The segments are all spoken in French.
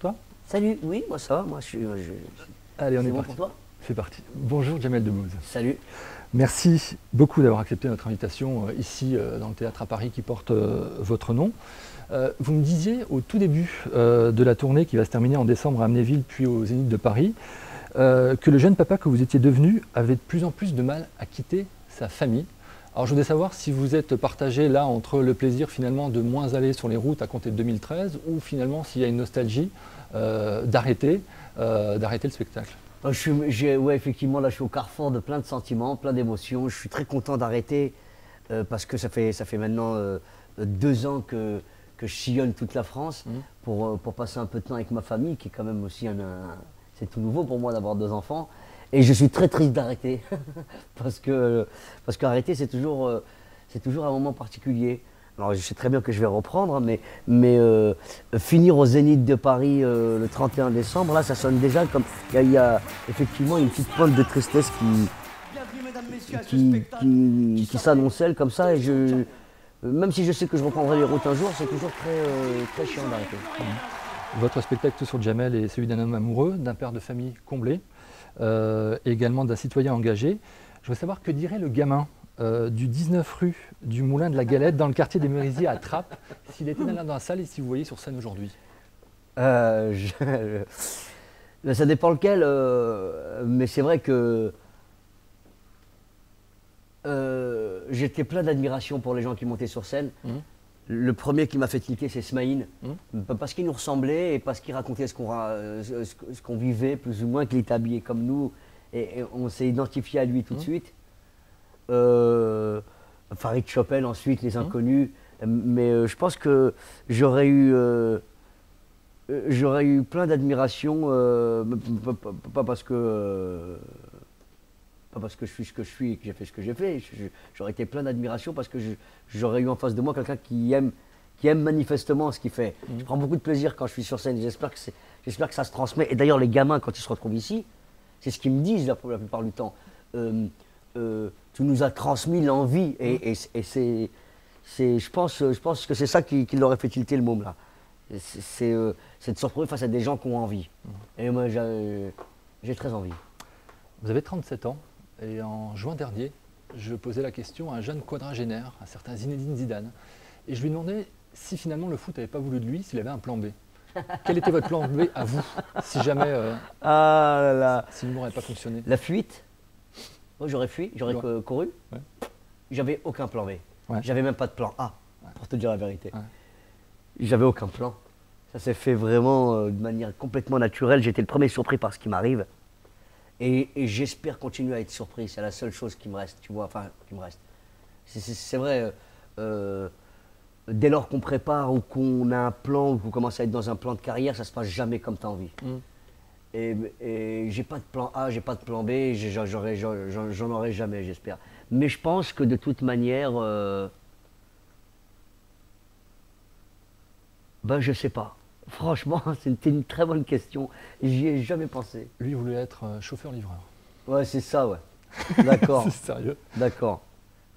pour toi? Salut, oui, moi ça va, moi je suis. Allez, on est bon parti. pour toi? C'est parti. Bonjour Jamel Debbouze. Salut. Merci beaucoup d'avoir accepté notre invitation ici dans le théâtre à Paris qui porte votre nom. Vous me disiez au tout début de la tournée qui va se terminer en décembre à Amnéville puis au Zénith de Paris que le jeune papa que vous étiez devenu avait de plus en plus de mal à quitter sa famille. Alors je voudrais savoir si vous êtes partagé là entre le plaisir finalement de moins aller sur les routes à compter de 2013 ou finalement s'il y a une nostalgie d'arrêter le spectacle. Ouais, effectivement, là je suis au carrefour de plein de sentiments, plein d'émotions. Je suis très content d'arrêter parce que ça fait maintenant 2 ans que je sillonne toute la France pour passer un peu de temps avec ma famille, qui est quand même aussi c'est tout nouveau pour moi d'avoir 2 enfants. Et je suis très triste d'arrêter parce qu'arrêter c'est toujours un moment particulier. Alors je sais très bien que je vais reprendre, mais finir au Zénith de Paris le 31 décembre, là ça sonne déjà comme il y a effectivement une petite pointe de tristesse qui s'annoncelle comme ça. Et même si je sais que je reprendrai les routes un jour, c'est toujours très chiant d'arrêter. Votre spectacle sur Jamel est celui d'un homme amoureux, d'un père de famille comblé, et également d'un citoyen engagé. Je veux savoir que dirait le gamin du 19 rue du Moulin de la Galette dans le quartier des Merisiers à Trappes s'il était dans la salle et si vous voyez sur scène aujourd'hui. Ça dépend lequel, mais c'est vrai que j'étais plein d'admiration pour les gens qui montaient sur scène. Le premier qui m'a fait cliquer, c'est Smaïn, parce qu'il nous ressemblait et parce qu'il racontait ce qu'on vivait, plus ou moins, qu'il était habillé comme nous, et on s'est identifié à lui tout de suite. Farid Chopin ensuite, Les Inconnus, mais je pense que j'aurais eu plein d'admiration, pas parce que je suis ce que je suis et que j'ai fait ce que j'ai fait. J'aurais été plein d'admiration parce que j'aurais eu en face de moi quelqu'un qui aime manifestement ce qu'il fait. Je prends beaucoup de plaisir quand je suis sur scène et j'espère que ça se transmet. Et d'ailleurs, les gamins, quand ils se retrouvent ici, c'est ce qu'ils me disent la plupart du temps. Tu nous as transmis l'envie et je pense que c'est ça qui leur a fait tilter le môme là. C'est de se retrouver face à des gens qui ont envie. Et moi, j'ai très envie. Vous avez 37 ans. Et en juin dernier, je posais la question à un jeune quadragénaire, un certain Zinedine Zidane, et je lui demandais si finalement le foot n'avait pas voulu de lui, s'il avait un plan B. Quel était votre plan B à vous, si jamais si l'humour n'avait pas fonctionné? La fuite. Moi j'aurais fui, j'aurais couru. Ouais. J'avais aucun plan B. Ouais. J'avais même pas de plan A, pour te dire la vérité. Ouais. J'avais aucun plan. Ça s'est fait vraiment de manière complètement naturelle. J'étais le premier surpris par ce qui m'arrive. Et j'espère continuer à être surpris, c'est la seule chose qui me reste, tu vois, enfin, qui me reste. C'est vrai, dès lors qu'on prépare ou qu'on a un plan, ou qu'on commence à être dans un plan de carrière, ça se passe jamais comme tu as envie. Et j'ai pas de plan A, j'ai pas de plan B, j'en aurai jamais, j'espère. Mais je pense que de toute manière, je sais pas. Franchement, c'était une très bonne question. J'y ai jamais pensé. Lui, il voulait être chauffeur-livreur. Ouais, c'est ça, ouais. D'accord. C'est sérieux. D'accord.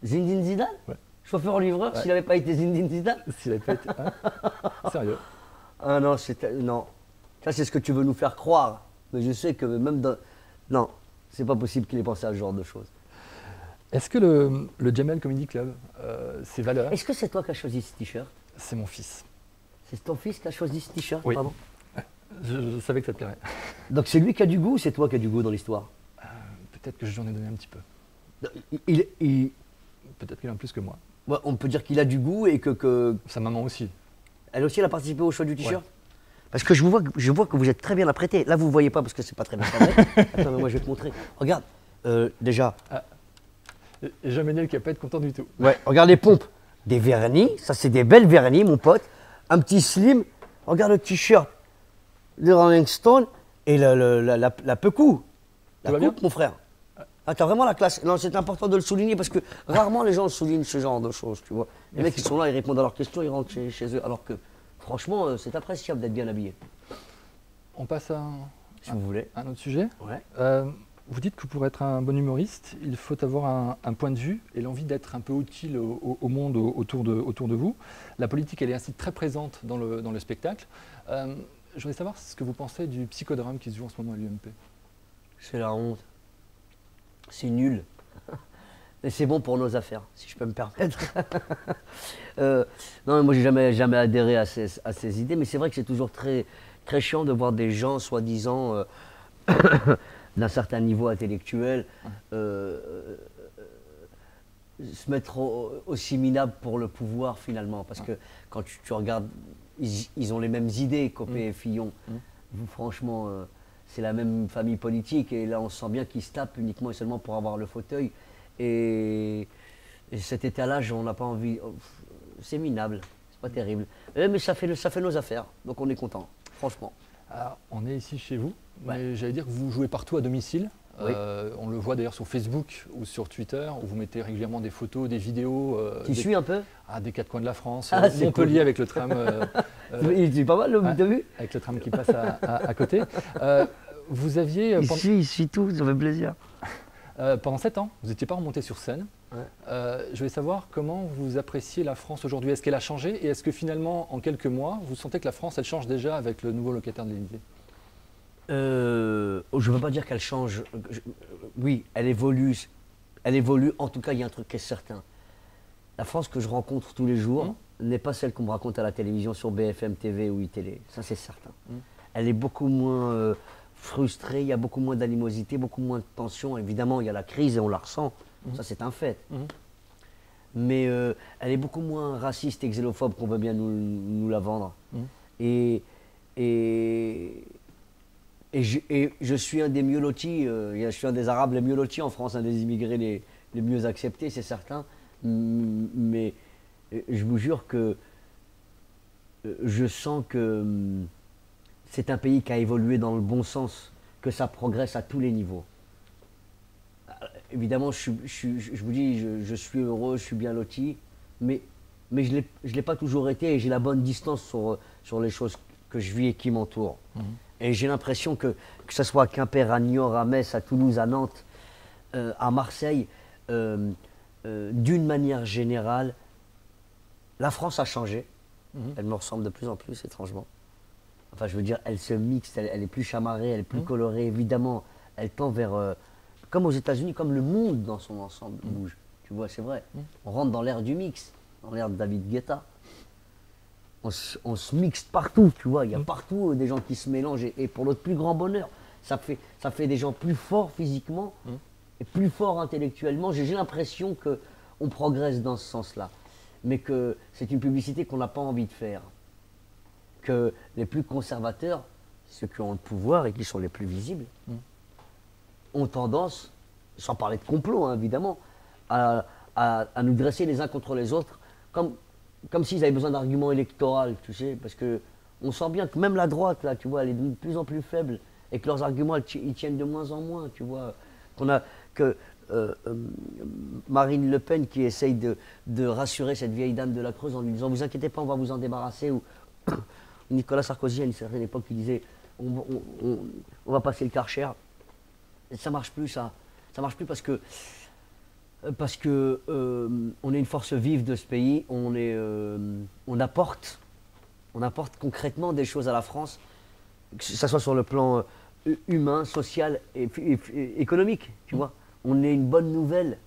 Zinedine Zidane? Ouais. Chauffeur-livreur, s'il n'avait pas été Zinedine Zidane? S'il n'avait pas été... Sérieux. Ah non, non. Ça, c'est ce que tu veux nous faire croire. Mais je sais que même dans... Non, c'est pas possible qu'il ait pensé à ce genre de choses. Est-ce que le Jamel Comedy Club, ses valeurs... Est-ce que c'est toi qui as choisi ce t-shirt? C'est mon fils. C'est ton fils qui a choisi ce t-shirt? Oui. Pardon. Je savais que ça te plairait. Donc c'est lui qui a du goût ou c'est toi qui as du goût dans l'histoire? Peut-être que j'en ai donné un petit peu. Peut-être qu'il en a plus que moi. Ouais, on peut dire qu'il a du goût et que... Sa maman aussi. Elle aussi, elle a participé au choix du t-shirt? Ouais. Parce que je vois que vous êtes très bien apprêté. Là, vous ne voyez pas parce que c'est pas très bien cadré. Attends, mais moi, je vais te montrer. Regarde, déjà. Et Jamel qui va pas être content du tout. Ouais, regarde les pompes. Des vernis, ça c'est des belles vernis, mon pote. Un petit slim. Regarde le t-shirt de Rolling Stone et la pecou. La coupe, mon frère. Ah, t'as vraiment la classe. Non, c'est important de le souligner parce que rarement les gens soulignent ce genre de choses, tu vois. Les mecs qui sont là, ils répondent à leurs questions, ils rentrent chez eux. Alors que, franchement, c'est appréciable d'être bien habillé. On passe à si vous voulez. Un autre sujet. Ouais. Vous dites que pour être un bon humoriste, il faut avoir un point de vue et l'envie d'être un peu utile au monde autour de vous. La politique, elle est ainsi très présente dans le spectacle. Je voudrais savoir ce que vous pensez du psychodrame qui se joue en ce moment à l'UMP. C'est la honte. C'est nul. Et c'est bon pour nos affaires, si je peux me permettre. Non, moi, j'ai jamais adhéré à ces idées, mais c'est vrai que c'est toujours très, très chiant de voir des gens, soi-disant, d'un certain niveau intellectuel, se mettre aussi minables pour le pouvoir, finalement. Parce que quand tu regardes, ils ont les mêmes idées, Copé et Fillon. Franchement, c'est la même famille politique, et là, on sent bien qu'ils se tapent uniquement et seulement pour avoir le fauteuil. Et cet étalage, on n'a pas envie. C'est minable, c'est pas terrible. Mais ça fait nos affaires, donc on est content, franchement. Alors, on est ici chez vous, mais j'allais dire que vous jouez partout à domicile. Oui. On le voit d'ailleurs sur Facebook ou sur Twitter, où vous mettez régulièrement des photos, des vidéos. Tu suis un peu? Des quatre coins de la France. C'est Montpellier cool. avec le tram. C'est pas mal, t'as vu? Avec le tram qui passe à côté. Vous aviez. Il suit tout, ça fait plaisir. Pendant 7 ans, vous n'étiez pas remonté sur scène. Je voulais savoir comment vous appréciez la France aujourd'hui. Est-ce qu'elle a changé et est-ce que finalement, en quelques mois, vous sentez que la France, elle change déjà avec le nouveau locataire de l'Élysée? Je ne veux pas dire qu'elle change. Oui, elle évolue. Elle évolue. En tout cas, il y a un truc qui est certain. La France que je rencontre tous les jours n'est pas celle qu'on me raconte à la télévision sur BFM TV ou iTélé. Ça, c'est certain. Elle est beaucoup moins frustrée, il y a beaucoup moins d'animosité, beaucoup moins de tension. Évidemment, il y a la crise et on la ressent. Ça, c'est un fait. Mais elle est beaucoup moins raciste et xénophobe qu'on veut bien nous la vendre. Et je suis un des mieux lotis, je suis un des Arabes les mieux lotis en France, un des immigrés les mieux acceptés, c'est certain. Mais je vous jure que je sens que c'est un pays qui a évolué dans le bon sens, que ça progresse à tous les niveaux. Évidemment, je vous dis, je suis heureux, je suis bien loti, mais je ne l'ai pas toujours été et j'ai la bonne distance sur les choses que je vis et qui m'entourent. Et j'ai l'impression que ce soit à Quimper, à Niort, à Metz, à Toulouse, à Nantes, à Marseille, d'une manière générale, la France a changé. Elle me ressemble de plus en plus, étrangement. Enfin, je veux dire, elle se mixe, elle est plus chamarrée, elle est plus colorée, évidemment. Elle tend vers, comme aux États-Unis, comme le monde dans son ensemble bouge. Tu vois, c'est vrai. On rentre dans l'ère du mix, dans l'ère de David Guetta. On se mixe partout, tu vois. Il y a partout des gens qui se mélangent. Et pour notre plus grand bonheur, ça fait des gens plus forts physiquement et plus forts intellectuellement. J'ai l'impression qu'on progresse dans ce sens-là. Mais que c'est une publicité qu'on n'a pas envie de faire. Que les plus conservateurs, ceux qui ont le pouvoir et qui sont les plus visibles, ont tendance, sans parler de complot hein, évidemment, à nous dresser les uns contre les autres, comme s'ils avaient besoin d'arguments électoraux, tu sais, parce que on sent bien que même la droite, là, tu vois, elle est de plus en plus faible, et que leurs arguments, ils tiennent de moins en moins, tu vois. Marine Le Pen qui essaye de rassurer cette vieille dame de la Creuse en lui disant « Vous inquiétez pas, on va vous en débarrasser », ou Nicolas Sarkozy, à une certaine époque, qui disait on va passer le Karcher. Et ça marche plus, ça. Ça marche plus parce que on est une force vive de ce pays. On apporte concrètement des choses à la France, que ce soit sur le plan humain, social et économique. Tu vois, on est une bonne nouvelle.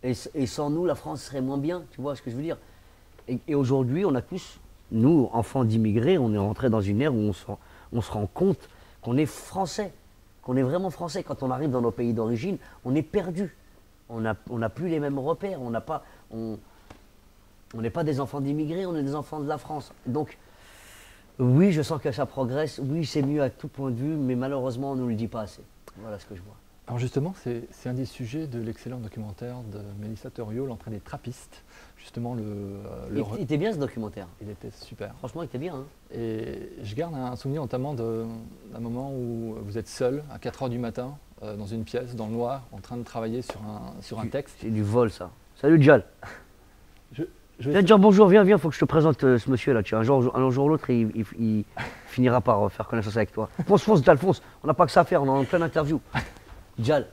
Et sans nous, la France serait moins bien. Tu vois ce que je veux dire? Et aujourd'hui, on a tous, nous, enfants d'immigrés, on est rentrés dans une ère où on se rend compte qu'on est français, qu'on est vraiment français. Quand on arrive dans nos pays d'origine, on est perdu. On n'a plus les mêmes repères. On n'est pas des enfants d'immigrés, on est des enfants de la France. Donc, oui, je sens que ça progresse. Oui, c'est mieux à tout point de vue, mais malheureusement, on ne nous le dit pas assez. Voilà ce que je vois. Alors justement, c'est un des sujets de l'excellent documentaire de Mélissa Thoriot, L'entrée des trappistes. Justement, il était bien ce documentaire. Il était super. Franchement, il était bien. Hein. Et je garde un souvenir notamment d'un moment où vous êtes seul, à 4 h du matin, dans une pièce, dans le noir, en train de travailler sur un texte. C'est du vol, ça. Salut, Djal. Viens dire bonjour, viens, faut que je te présente ce monsieur-là. Un jour ou l'autre, il finira par faire connaissance avec toi. Fonce, Djal, fonce. On n'a pas que ça à faire, on est en pleine interview. Djal,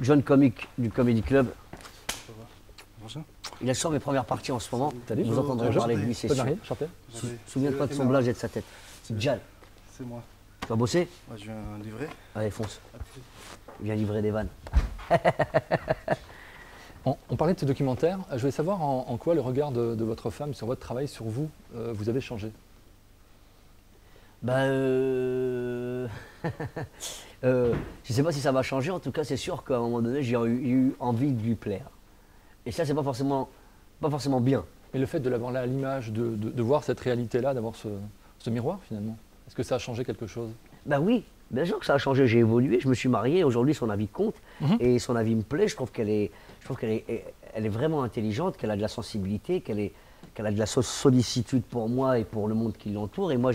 jeune comique du Comedy Club. Bonjour. Il sort mes premières parties en ce moment. Salut. Vous entendrez parler de lui, c'est sûr. Chanter. Souviens-toi de son blage et de sa tête. Djal. C'est moi. Tu vas bosser? Moi, je viens livrer. Allez, fonce. À tout de suite. Viens livrer des vannes. On parlait de ce documentaire. Je voulais savoir en quoi le regard de votre femme sur votre travail, sur vous, vous avez changé. Bah, je sais pas si ça va changer. En tout cas, c'est sûr qu'à un moment donné, j'ai eu envie de lui plaire. Et ça, c'est pas forcément bien. Mais le fait de l'avoir là à l'image, de voir cette réalité-là, d'avoir ce miroir finalement, est-ce que ça a changé quelque chose? Bah oui, bien sûr que ça a changé. J'ai évolué, je me suis marié. Aujourd'hui, son avis compte Mhm. et son avis me plaît. Je trouve qu'elle est vraiment intelligente, qu'elle a de la sensibilité, qu'elle a de la sollicitude pour moi et pour le monde qui l'entoure. Et moi,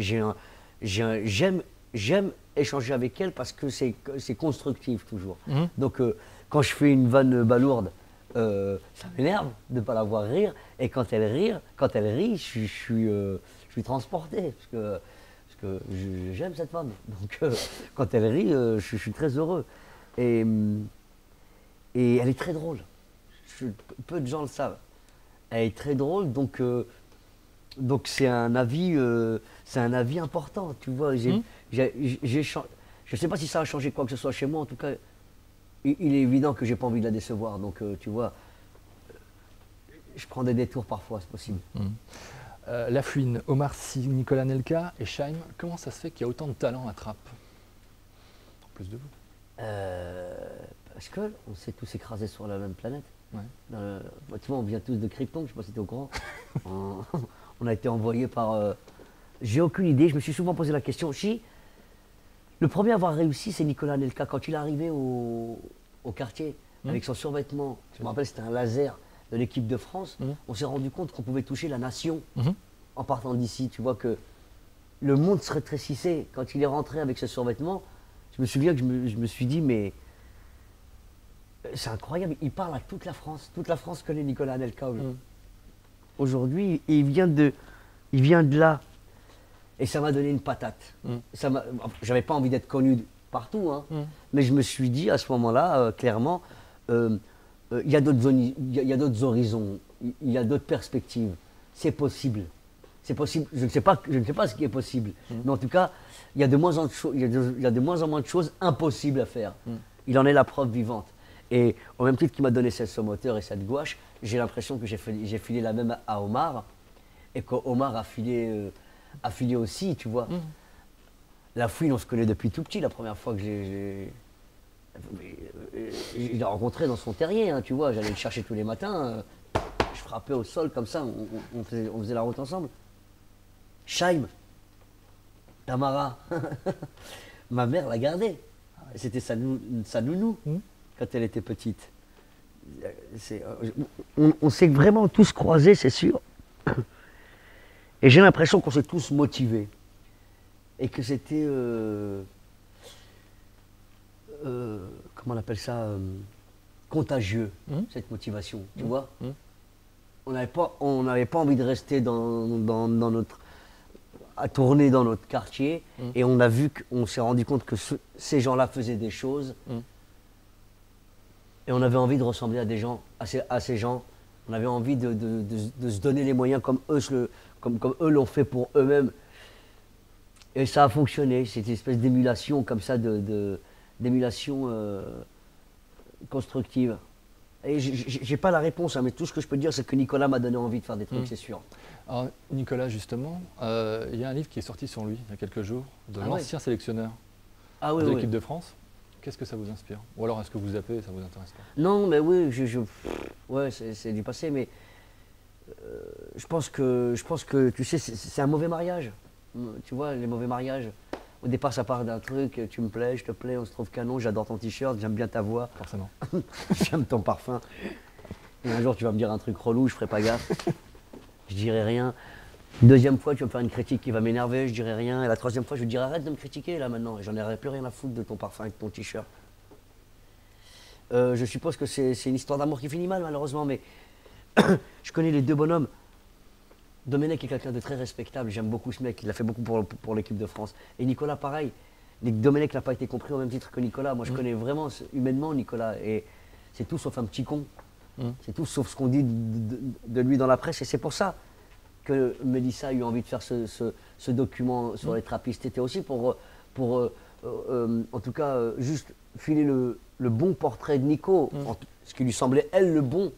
j'aime échanger avec elle parce que c'est constructif toujours. Mhm. Donc, quand je fais une vanne balourde, ça m'énerve de ne pas la voir rire. Et quand elle rit, je suis transporté. Parce que j'aime cette femme. Donc, quand elle rit, je suis très heureux. Et elle est très drôle. Peu de gens le savent. Elle est très drôle, donc c'est un avis important, tu vois. Je ne sais pas si ça a changé quoi que ce soit chez moi. En tout cas, il est évident que j'ai pas envie de la décevoir. Donc, tu vois, je prends des détours parfois, c'est possible. La Fouine, Omar Sy, Nicolas Nelka et Chaim, comment ça se fait qu'il y a autant de talent à Trappes? En plus de vous. Parce qu'on s'est tous écrasés sur la même planète. Ouais. Tu vois, on vient tous de Krypton, je ne sais pas si tu es au courant. On a été envoyés par... J'ai aucune idée, je me suis souvent posé la question. Le premier à avoir réussi, c'est Nicolas Nelka. Quand il est arrivé au quartier, avec son survêtement, je me rappelle, c'était un laser de l'équipe de France, on s'est rendu compte qu'on pouvait toucher la nation en partant d'ici. Tu vois que le monde se rétrécissait. Quand il est rentré avec ce survêtement, je me souviens que je me suis dit, mais c'est incroyable, il parle à toute la France. Toute la France connaît Nicolas Nelka aujourd'hui. Il vient de là. Et ça m'a donné une patate. J'avais pas envie d'être connu partout, hein. Mais je me suis dit à ce moment-là, clairement, il y a d'autres horizons, il y a d'autres perspectives. C'est possible. C'est possible. Je ne sais pas ce qui est possible. Mais en tout cas, il y a de moins en moins de choses impossibles à faire. Il en est la preuve vivante. Et au même titre qu'il m'a donné ce moteur et cette gouache, j'ai l'impression que j'ai filé la même à Omar. Et qu'Omar a filé aussi, tu vois. La Fouine, on se connaît depuis tout petit. La première fois que je l'ai rencontré dans son terrier, hein, tu vois. J'allais le chercher tous les matins. Je frappais au sol comme ça. On faisait la route ensemble. Chaim, Tamara, ma mère l'a gardée. C'était sa nounou quand elle était petite. On s'est vraiment tous croisés, c'est sûr. Et j'ai l'impression qu'on s'est tous motivés. Et que c'était... comment on appelle ça, contagieux, cette motivation, tu vois. On n'avait pas envie de rester à tourner dans notre quartier. Et on s'est rendu compte que ces gens-là faisaient des choses. Et on avait envie de ressembler à ces gens. On avait envie de se donner les moyens comme eux l'ont fait pour eux-mêmes. Et ça a fonctionné, cette espèce d'émulation comme ça, d'émulation constructive. Et j'ai pas la réponse, hein, mais tout ce que je peux dire, c'est que Nicolas m'a donné envie de faire des trucs, c'est sûr. Alors Nicolas, justement, il y a un livre qui est sorti sur lui il y a quelques jours, de l'ancien sélectionneur de l'équipe de France. Qu'est-ce que ça vous inspire? Ou alors est-ce que vous zappez et ça vous intéresse pas? Non, mais oui, ouais, c'est du passé, mais je pense que tu sais, c'est un mauvais mariage. Tu vois, les mauvais mariages. Au départ, ça part d'un truc, tu me plais, je te plais, on se trouve canon, j'adore ton t-shirt, j'aime bien ta voix. Forcément. J'aime ton parfum. Et un jour, tu vas me dire un truc relou, je ferai pas gaffe. Je dirai rien. Deuxième fois, tu vas me faire une critique qui va m'énerver, je dirai rien. Et la troisième fois, je vais te dire arrête de me critiquer là maintenant. Et j'en aurai plus rien à foutre de ton parfum et de ton t-shirt. Je suppose que c'est une histoire d'amour qui finit mal, malheureusement, mais je connais les deux bonhommes. Domenech est quelqu'un de très respectable, j'aime beaucoup ce mec, il a fait beaucoup pour l'équipe de France. Et Nicolas, pareil. Domenech n'a pas été compris au même titre que Nicolas. Moi, je connais vraiment humainement Nicolas. Et c'est tout sauf un petit con. C'est tout sauf ce qu'on dit de lui dans la presse. Et c'est pour ça que Mélissa a eu envie de faire ce document sur les trappistes. C'était aussi pour en tout cas, juste filer le bon portrait de Nico, ce qui lui semblait, elle, le bon.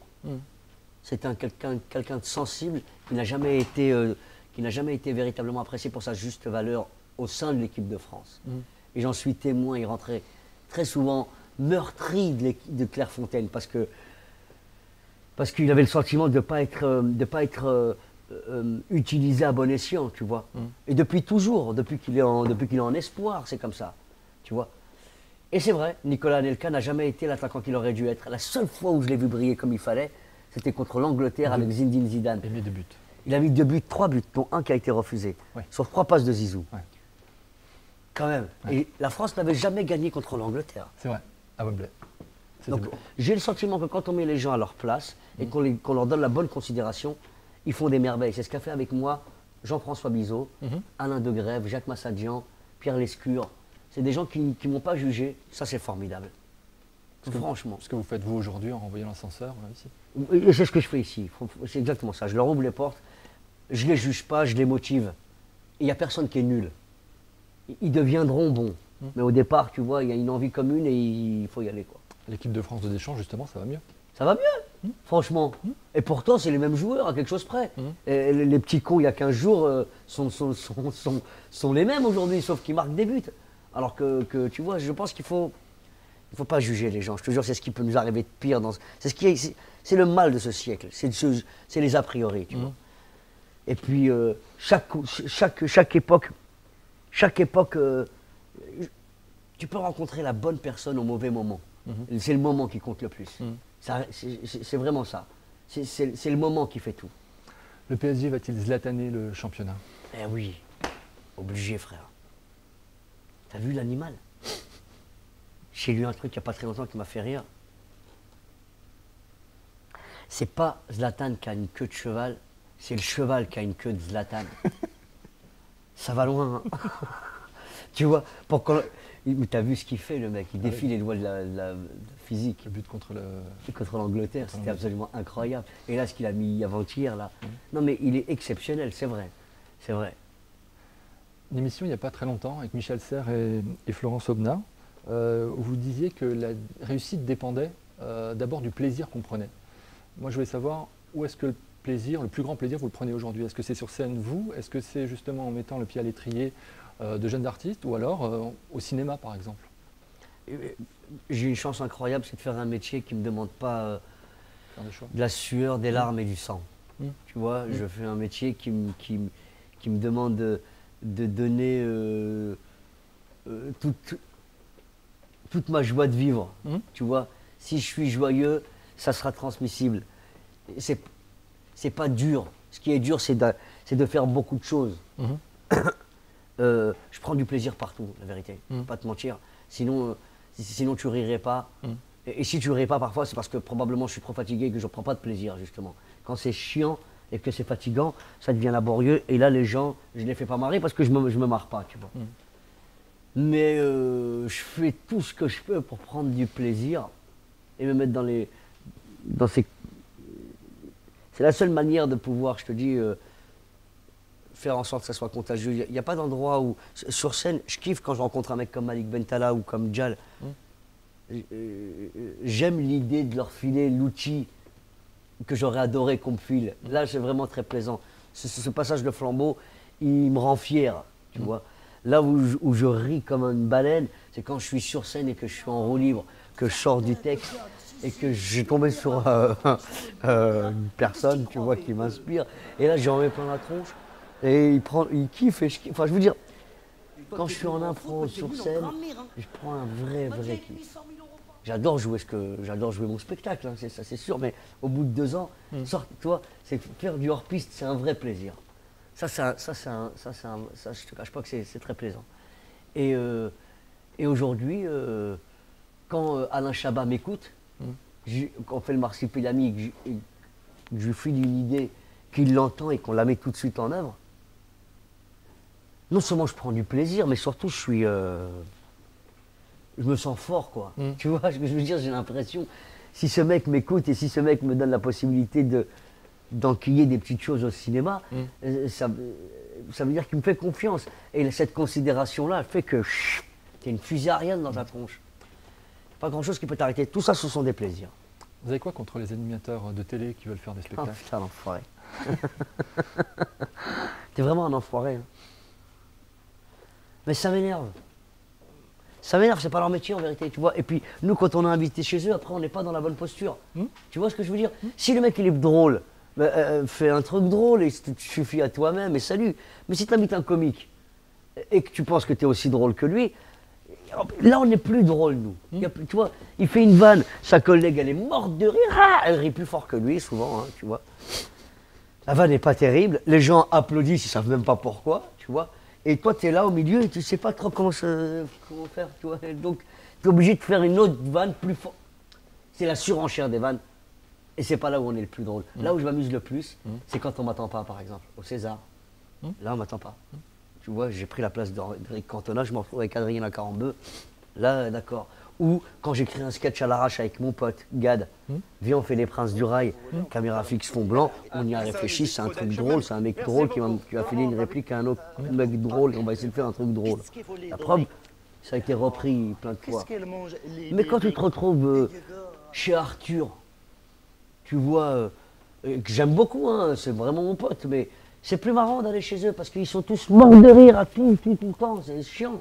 C'est quelqu'un de sensible qui n'a jamais été véritablement apprécié pour sa juste valeur au sein de l'équipe de France. Et j'en suis témoin, il rentrait très souvent meurtri de Clairefontaine parce qu'il avait le sentiment de ne pas être utilisé à bon escient, tu vois. Et depuis toujours, depuis qu'il est en espoir, c'est comme ça, tu vois. Et c'est vrai, Nicolas Anelka n'a jamais été l'attaquant qu'il aurait dû être. La seule fois où je l'ai vu briller comme il fallait, c'était contre l'Angleterre avec Zinedine Zidane. Il a mis 2 buts. Il a mis 2 buts, 3 buts, dont un qui a été refusé, sur 3 passes de Zizou. Ouais. Quand même. Ouais. Et la France n'avait jamais gagné contre l'Angleterre. C'est vrai, à Wembley. Donc j'ai le sentiment que quand on met les gens à leur place et qu'on leur donne la bonne considération, ils font des merveilles. C'est ce qu'a fait avec moi Jean-François Bizot, Alain Degrève, Jacques Massadian, Pierre Lescure. C'est des gens qui ne m'ont pas jugé. Ça, c'est formidable. Franchement. Ce que vous faites vous aujourd'hui en renvoyant l'ascenseur ici. Et c'est ce que je fais ici. C'est exactement ça. Je leur ouvre les portes, je les juge pas, je les motive. Il n'y a personne qui est nul. Ils deviendront bons. Mais au départ, tu vois, il y a une envie commune et il faut y aller, quoi. L'équipe de France de Deschamps, justement, ça va mieux. Ça va mieux, franchement. Et pourtant, c'est les mêmes joueurs, à quelque chose près. Et les petits cons, il y a 15 jours, sont les mêmes aujourd'hui, sauf qu'ils marquent des buts. Alors que tu vois, je pense qu'il faut pas juger les gens. Je te jure, c'est ce qui peut nous arriver de pire. C'est le mal de ce siècle. C'est les a priori, tu vois. Et puis, chaque époque, tu peux rencontrer la bonne personne au mauvais moment. C'est le moment qui compte le plus. C'est vraiment ça. C'est le moment qui fait tout. Le PSG va-t-il zlataner le championnat? Eh oui, obligé, frère. T'as vu l'animal? J'ai lu un truc il n'y a pas très longtemps qui m'a fait rire. C'est pas Zlatan qui a une queue de cheval, c'est le cheval qui a une queue de Zlatan. Ça va loin. Hein. Tu vois, mais t'as vu ce qu'il fait, le mec? Il défie les lois de la physique. Le but contre l'Angleterre, c'était absolument incroyable. Et là, ce qu'il a mis avant-hier, là. Non, mais il est exceptionnel, c'est vrai. C'est vrai. Une émission il n'y a pas très longtemps avec Michel Serres et Florence Aubenas, où vous disiez que la réussite dépendait d'abord du plaisir qu'on prenait. Moi, je voulais savoir où est-ce que le plaisir, le plus grand plaisir, vous le prenez aujourd'hui? Est-ce que c'est sur scène, vous? Est-ce que c'est justement en mettant le pied à l'étrier de jeunes artistes, ou alors au cinéma, par exemple? J'ai une chance incroyable, c'est de faire un métier qui ne me demande pas de la sueur, des larmes et du sang. Tu vois, je fais un métier qui me demande de donner toute ma joie de vivre. Tu vois, si je suis joyeux, ça sera transmissible. C'est pas dur. Ce qui est dur, c'est de faire beaucoup de choses. Je prends du plaisir partout, la vérité. Pas te mentir. Sinon tu rirais pas. Et si tu rirais pas parfois, c'est parce que probablement je suis trop fatigué et que je ne prends pas de plaisir, justement. Quand c'est chiant et que c'est fatigant, ça devient laborieux. Et là, les gens, je ne les fais pas marrer parce que je me marre pas, tu vois. Mais je fais tout ce que je peux pour prendre du plaisir et me mettre dans ces... C'est la seule manière de pouvoir, je te dis, faire en sorte que ça soit contagieux. Il n'y a pas d'endroit où... Sur scène, je kiffe quand je rencontre un mec comme Malik Bentala ou comme Djal. J'aime l'idée de leur filer l'outil que j'aurais adoré qu'on me file. Là, c'est vraiment très plaisant. Ce passage de flambeau, il me rend fier, tu vois. Là où je ris comme une baleine, c'est quand je suis sur scène et que je suis en roue libre, que je sors du texte et que j'ai tombé sur une personne, tu vois, qui m'inspire. Et là, j'en mets plein la tronche. Et il kiffe et je kiffe. Enfin, je veux dire, quand je suis en impro sur scène, je prends un vrai kiff. J'adore jouer mon spectacle, hein, ça c'est sûr, mais au bout de 2 ans, toi, c'est faire du hors-piste, c'est un vrai plaisir. Ça, je te cache pas que c'est très plaisant. Et aujourd'hui, quand Alain Chabat m'écoute, qu'on fait le marsupilami et que je lui file une idée, qu'il l'entend et qu'on la met tout de suite en œuvre, non seulement je prends du plaisir, mais surtout je me sens fort, quoi. Tu vois ce que je veux dire? J'ai l'impression, si ce mec m'écoute et si ce mec me donne la possibilité de d'enquiller des petites choses au cinéma, ça veut dire qu'il me fait confiance. Et cette considération-là fait que t'es une fusée Ariane dans ta tronche. Pas grand-chose qui peut t'arrêter. Tout ça, ce sont des plaisirs. Vous avez quoi contre les animateurs de télé qui veulent faire des Oh spectacles? putain, l'enfoiré. T'es vraiment un enfoiré. Hein. Mais ça m'énerve. Ça m'énerve, c'est pas leur métier en vérité, tu vois. Et puis, nous, quand on est invité chez eux, après, on n'est pas dans la bonne posture. Tu vois ce que je veux dire? Si le mec, il est drôle, fais un truc drôle et tu suffis à toi-même et salut. Mais si tu invites un comique et que tu penses que tu es aussi drôle que lui, là, on n'est plus drôle, nous. Tu vois, il fait une vanne, sa collègue, elle est morte de rire, elle rit plus fort que lui, souvent, hein, tu vois. La vanne n'est pas terrible, les gens applaudissent, ils savent même pas pourquoi, tu vois. Et toi, tu es là au milieu et tu sais pas trop comment faire, tu vois. Donc, tu es obligé de faire une autre vanne plus forte. C'est la surenchère des vannes. Et c'est pas là où on est le plus drôle. Là où je m'amuse le plus, c'est quand on m'attend pas, par exemple, au César. Là, on m'attend pas. Tu vois, j'ai pris la place d'Eric Cantona, je m'en retrouve avec Adrien Lacarbeux. Là, d'accord. Ou quand j'écris un sketch à l'arrache avec mon pote, Gad. Viens, on fait les Princes du Rail, caméra fixe, fond blanc. On y a réfléchi, c'est un truc drôle, c'est un mec drôle qui va filer une réplique à un autre mec drôle et on va essayer de faire un truc drôle. La preuve, ça a été repris plein de fois. Mais quand tu te retrouves chez Arthur, tu vois, que j'aime beaucoup, hein, c'est vraiment mon pote, mais c'est plus marrant d'aller chez eux parce qu'ils sont tous morts de rire à tout le temps, c'est chiant.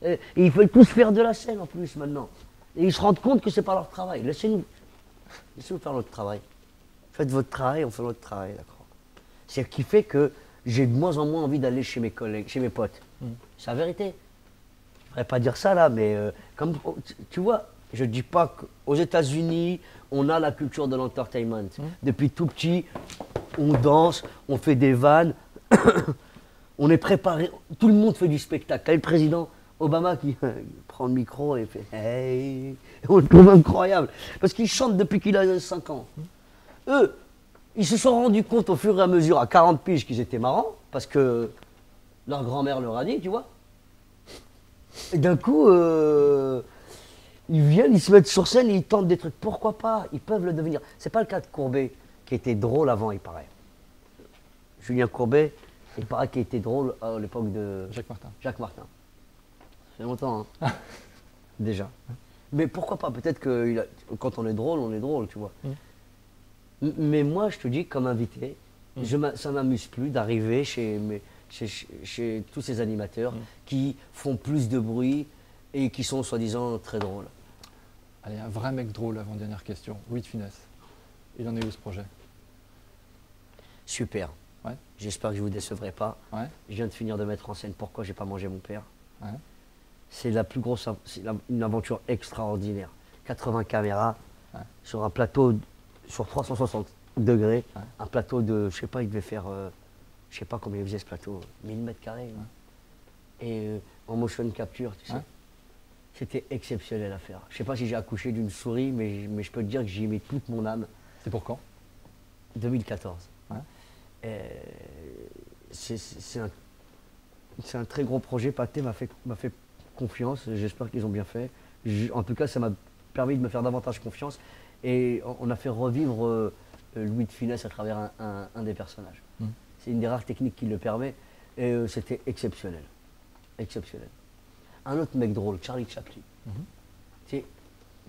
Et ils veulent tous faire de la scène en plus maintenant. Et ils se rendent compte que c'est pas leur travail. Laissez-nous faire notre travail. Faites votre travail, on fait notre travail, d'accord. C'est ce qui fait que j'ai de moins en moins envie d'aller chez mes collègues, chez mes potes. C'est la vérité. Je ne devrais pas dire ça là, mais comme tu vois, je ne dis pas qu'aux États-Unis, on a la culture de l'entertainment. Depuis tout petit, on danse, on fait des vannes, on est préparé, tout le monde fait du spectacle. Et le président Obama qui prend le micro et fait « Hey !» On le trouve incroyable, parce qu'il chante depuis qu'il a 5 ans. Eux, ils se sont rendus compte au fur et à mesure, à 40 piges, qu'ils étaient marrants, parce que leur grand-mère leur a dit, tu vois. Et d'un coup, ils viennent, ils se mettent sur scène et ils tentent des trucs. Pourquoi pas? Ils peuvent le devenir. C'est pas le cas de Courbet, qui était drôle avant, il paraît. Julien Courbet, il paraît qu'il était drôle à l'époque de Jacques Martin. Ça fait longtemps, hein. Déjà. Mais pourquoi pas? Peut-être que quand on est drôle, tu vois. Mais moi, je te dis, comme invité, ça m'amuse plus d'arriver chez tous ces animateurs qui font plus de bruit et qui sont soi-disant très drôles. Allez, un vrai mec drôle, avant-dernière question. Louis de Funès. Il en est où ce projet? Super. Ouais. J'espère que je ne vous décevrai pas. Ouais. Je viens de finir de mettre en scène Pourquoi j'ai pas mangé mon père. Ouais. C'est la plus grosse, une aventure extraordinaire. 80 caméras sur un plateau sur 360 degrés, un plateau de, je sais pas, il devait faire, je sais pas combien il faisait ce plateau, 1000 mètres carrés. Et en motion capture, tu sais. C'était exceptionnel à faire. Je sais pas si j'ai accouché d'une souris, mais je peux te dire que j'y ai mis toute mon âme. C'est pour quand? 2014. C'est un très gros projet. Pathé m'a fait confiance, j'espère qu'ils ont bien fait. En tout cas, ça m'a permis de me faire davantage confiance. Et on a fait revivre Louis de Funès à travers un des personnages. C'est une des rares techniques qui le permet. Et c'était exceptionnel. Exceptionnel. Un autre mec drôle, Charlie Chaplin. Tu sais,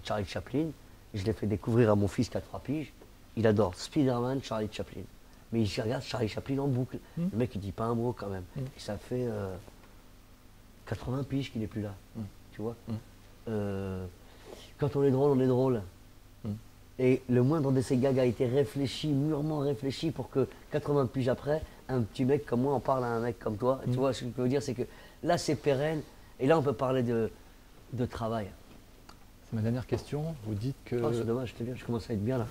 Charlie Chaplin, je l'ai fait découvrir à mon fils qui a 3 piges. Il adore Spider-Man, Charlie Chaplin. Mais il regarde Charlie Chaplin en boucle. Le mec, il dit pas un mot quand même. Et ça fait 80 piges qu'il n'est plus là. Tu vois. Quand on est drôle, on est drôle. Et le moindre de ces gags a été réfléchi, mûrement réfléchi pour que 80 piges après, un petit mec comme moi en parle à un mec comme toi. Tu vois, ce que je veux dire, c'est que là, c'est pérenne. Et là, on peut parler de travail. C'est ma dernière question. Vous dites que... Oh, c'est dommage, je commence à être bien là.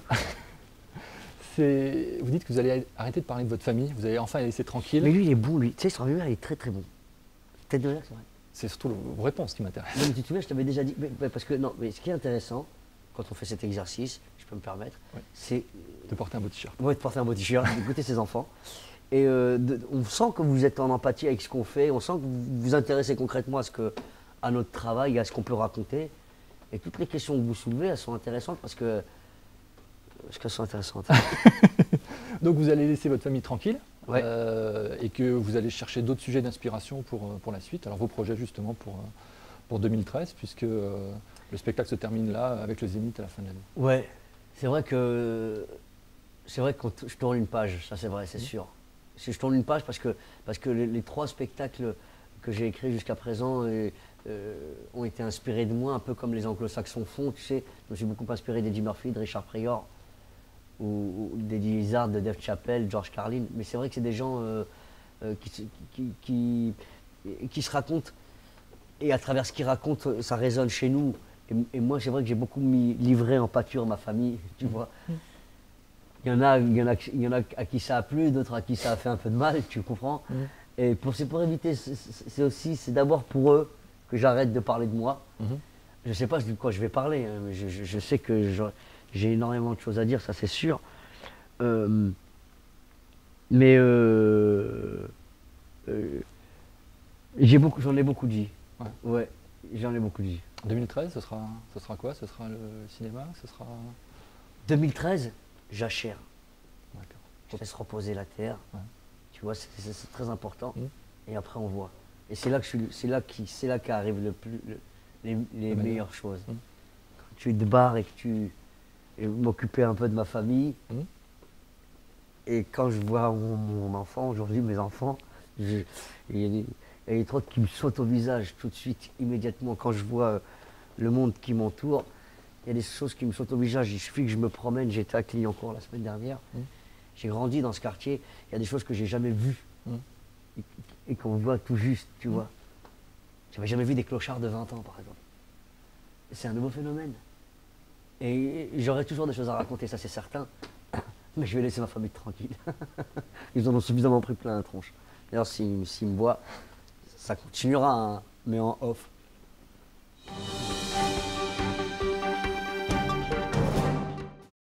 Vous dites que vous allez arrêter de parler de votre famille, vous allez enfin la laisser tranquille. Mais lui, il est bon, lui. Tu sais, son mère, il est très très bon. Tête de l'air, c'est vrai. C'est surtout vos réponses qui m'intéressent. Non, mais tu te souviens, je t'avais déjà dit. Mais parce que, non, mais ce qui est intéressant, quand on fait cet exercice, je peux me permettre, c'est. De porter un beau t-shirt. Ouais, de porter un beau t-shirt, d'écouter ses enfants. Et on sent que vous êtes en empathie avec ce qu'on fait, on sent que vous vous intéressez concrètement à notre travail, à ce qu'on peut raconter. Et toutes les questions que vous soulevez, elles sont intéressantes parce qu'elles sont intéressantes. Donc vous allez laisser votre famille tranquille Ouais. et que vous allez chercher d'autres sujets d'inspiration pour la suite. Alors vos projets justement pour 2013, puisque le spectacle se termine là avec le Zénith à la fin de l'année. Ouais, c'est vrai que je tourne une page, ça c'est vrai, c'est sûr. Je tourne une page parce que les 3 spectacles que j'ai écrits jusqu'à présent ont été inspirés de moi, un peu comme les anglo-saxons font, tu sais. Je me suis beaucoup inspiré d'Eddie Murphy, de Richard Pryor, ou d'Eddie Izzard, de Dave Chappelle, George Carlin. Mais c'est vrai que c'est des gens qui se racontent, et à travers ce qu'ils racontent, ça résonne chez nous. Et moi, c'est vrai que j'ai beaucoup livré en pâture ma famille, tu vois. Il y en a à qui ça a plu, d'autres à qui ça a fait un peu de mal, tu comprends. Et c'est pour éviter, c'est d'abord pour eux que j'arrête de parler de moi. Je ne sais pas de quoi je vais parler, hein, mais je sais que j'ai énormément de choses à dire, ça c'est sûr. Mais j'en ai beaucoup dit. Ouais, j'en ai beaucoup dit. 2013, ce sera quoi? Ce sera le cinéma? Ce sera... 2013, jachère. D'accord. Je laisse reposer la terre. Ouais. Tu vois, c'est très important. Et après, on voit. Et c'est là qu'arrivent les meilleures choses. Quand tu te barres et que et m'occuper un peu de ma famille. Et quand je vois mon enfant, aujourd'hui, mes enfants, il y a des trucs qui me sautent au visage tout de suite, immédiatement. Quand je vois le monde qui m'entoure, il y a des choses qui me sautent au visage. Il suffit que je me promène. J'étais à Clignancourt la semaine dernière. J'ai grandi dans ce quartier. Il y a des choses que j'ai jamais vues et qu'on voit tout juste, tu vois. J'avais jamais vu des clochards de 20 ans, par exemple. C'est un nouveau phénomène. Et j'aurai toujours des choses à raconter, ça c'est certain. Mais je vais laisser ma famille tranquille. Ils en ont suffisamment pris plein la tronche. D'ailleurs, s'ils me voient, ça continuera, hein, mais en off.